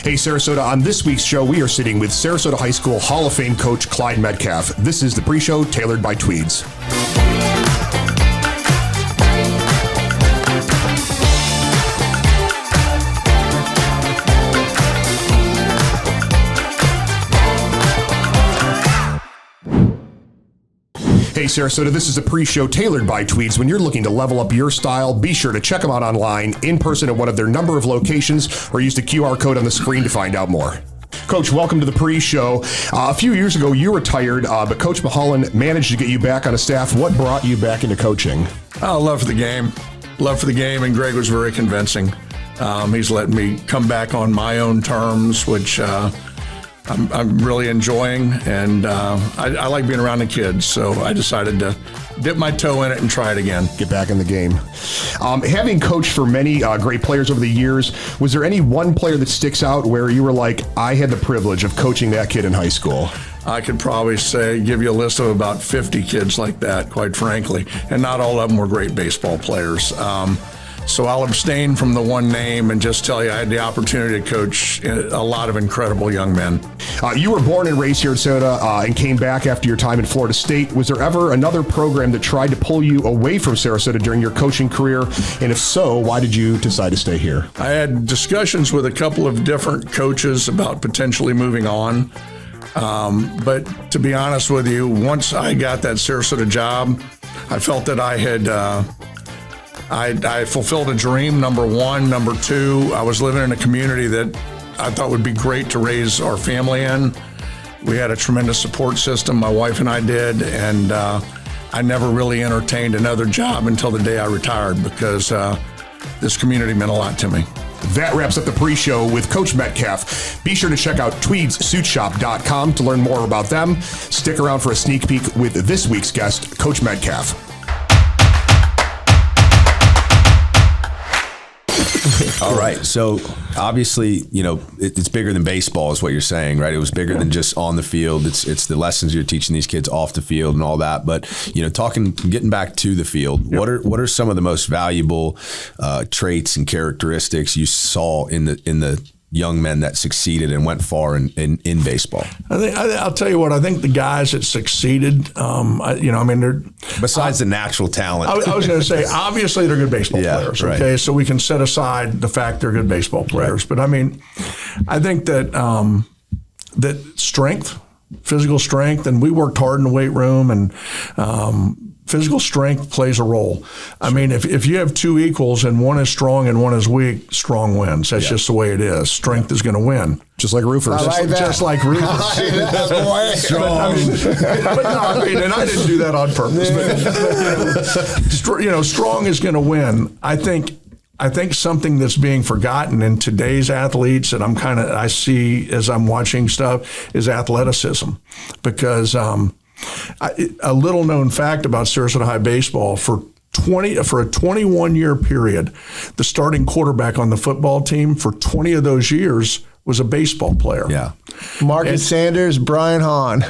Hey, Sarasota, on this week's show, we are sitting with Sarasota High School Hall of Fame coach Clyde Metcalf. This is the pre-show tailored by Tweeds. Hey, Sarasota, this is a pre-show tailored by Tweeds. When you're looking to level up your style, be sure to check them out online, in person at one of their number of locations, or use the QR code on the screen to find out more. Coach, welcome to the pre-show. A few years ago, you retired, but Coach Mulholland managed to get you back on a staff. What brought you back into coaching? Oh, love for the game. Love for the game, and Greg was very convincing. He's let me come back on my own terms, which I'm really enjoying, and I like being around the kids, so I decided to dip my toe in it and try it again. Get back in the game. Having coached for many great players over the years, was there any one player that sticks out where you were like, I had the privilege of coaching that kid in high school? I could probably give you a list of about 50 kids like that, quite frankly, and not all of them were great baseball players. So I'll abstain from the one name and just tell you I had the opportunity to coach a lot of incredible young men. You were born and raised here in Sarasota and came back after your time in Florida State. Was there ever another program that tried to pull you away from Sarasota during your coaching career? And if so, why did you decide to stay here? I had discussions with a couple of different coaches about potentially moving on. But to be honest with you, once I got that Sarasota job, I felt that I had I fulfilled a dream, number one. Number two, I was living in a community that I thought would be great to raise our family in. We had a tremendous support system, my wife and I did, and I never really entertained another job until the day I retired because this community meant a lot to me. That wraps up the pre-show with Coach Metcalf. Be sure to check out tweedssuitshop.com to learn more about them. Stick around for a sneak peek with this week's guest, Coach Metcalf. All right. So obviously, you know, it's bigger than baseball is what you're saying, right? It was bigger than just on the field. It's the lessons you're teaching these kids off the field and all that. But, you know, getting back to the field, what are some of the most valuable traits and characteristics you saw in the young men that succeeded and went far in baseball? I'll tell you what, I think the guys that succeeded, they're besides the natural talent. I was going to say, obviously they're good baseball players. Right. Okay, so we can set aside the fact they're good baseball players. Right. But I mean, I think that that strength, physical strength, and we worked hard in the weight room, and physical strength plays a role. I mean, if you have two equals and one is strong and one is weak, strong wins. That's just the way it is. Strength is going to win. Just like roofers. Just like roofers. And I didn't do that on purpose. But strong is going to win. I think something that's being forgotten in today's athletes, and I see as I'm watching stuff, is athleticism, because a little known fact about Sarasota High baseball, for a 21-year period, the starting quarterback on the football team for 20 of those years was a baseball player. Yeah. Marcus Sanders, Brian Hahn.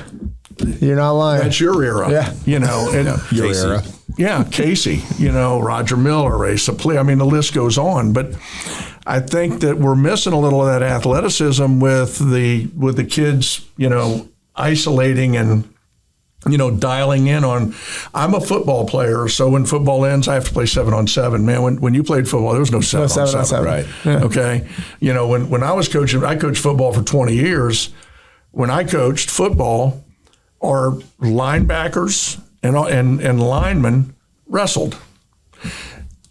You're not lying. That's your era. Yeah. Your era. Yeah, Casey, Roger Miller, Ray Sapple. I mean, the list goes on. But I think that we're missing a little of that athleticism with the kids, isolating and dialing in on, I'm a football player, so when football ends, I have to play 7-on-7. Man, when you played football, there was no 7-on-7. Right. Yeah. Okay. When I was coaching, I coached football for 20 years. When I coached football, our linebackers and linemen wrestled.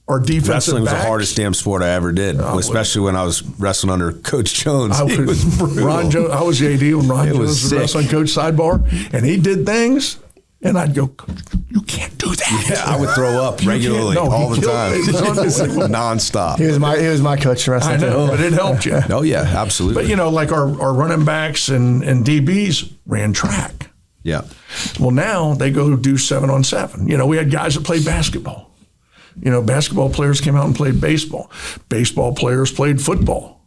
Our defensive wrestling was backs, the hardest damn sport I ever did, especially when I was wrestling under Coach Jones. Ron Jones. I was the AD when Ron Jones was wrestling coach sidebar, and he did things, and I'd go, Coach, you can't do that. Yeah, I would throw up regularly, all the time, nonstop. He was my coach in wrestling. I know, but it helped you. Oh yeah, absolutely. But like our running backs and DBs ran track. Yeah. Well, now they go do 7-on-7. We had guys that played basketball. Basketball players came out and played baseball. Baseball players played football.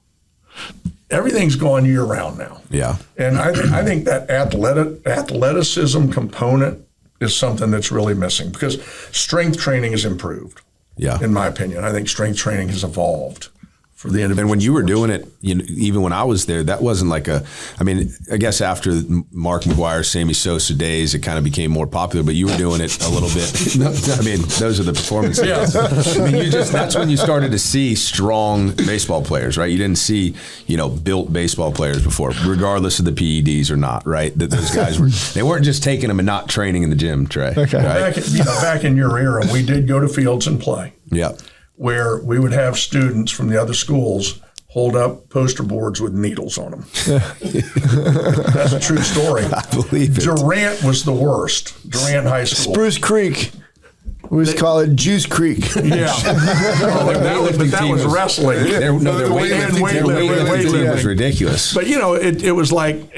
Everything's gone year round now. Yeah. And I think that athleticism component is something that's really missing, because strength training has improved. Yeah. In my opinion, I think strength training has evolved for the individual. And when you were sports. doing it, even when I was there, that wasn't like I guess after Mark McGuire, Sammy Sosa days, it kind of became more popular, but you were doing it a little bit. Those are the performances. Yeah. That's when you started to see strong baseball players, right? You didn't see, built baseball players before, regardless of the PEDs or not, right? That those guys they weren't just taking them and not training in the gym, Trey. Okay. Right? Back in your era, we did go to fields and play. Yeah. Where we would have students from the other schools hold up poster boards with needles on them. That's a true story. I believe it. Durant was the worst. Durant High School. Spruce Creek. We used to call it Juice Creek. Yeah. that was wrestling. Their weightlifting was ridiculous. But, it was like,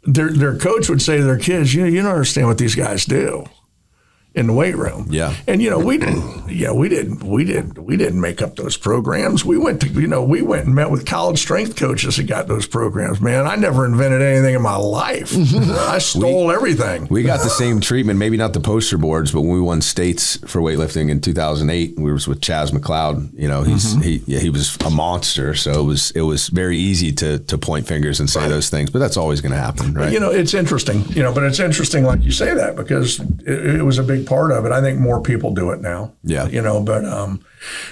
their coach would say to their kids, you don't understand what these guys do in the weight room. Yeah. And we didn't make up those programs. We went and met with college strength coaches that got those programs. Man, I never invented anything in my life. I stole everything. We got the same treatment, maybe not the poster boards, but when we won states for weightlifting in 2008, we was with Chaz McLeod. He was a monster, so it was very easy to point fingers and say those things. But that's always going to happen, right? It's interesting. But it's interesting, like you say that, because it was a big part of it. I think more people do it now. Yeah. But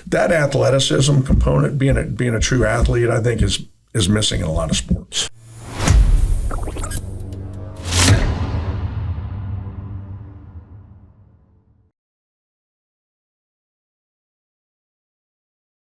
that athleticism component, being a true athlete, I think is missing in a lot of sports.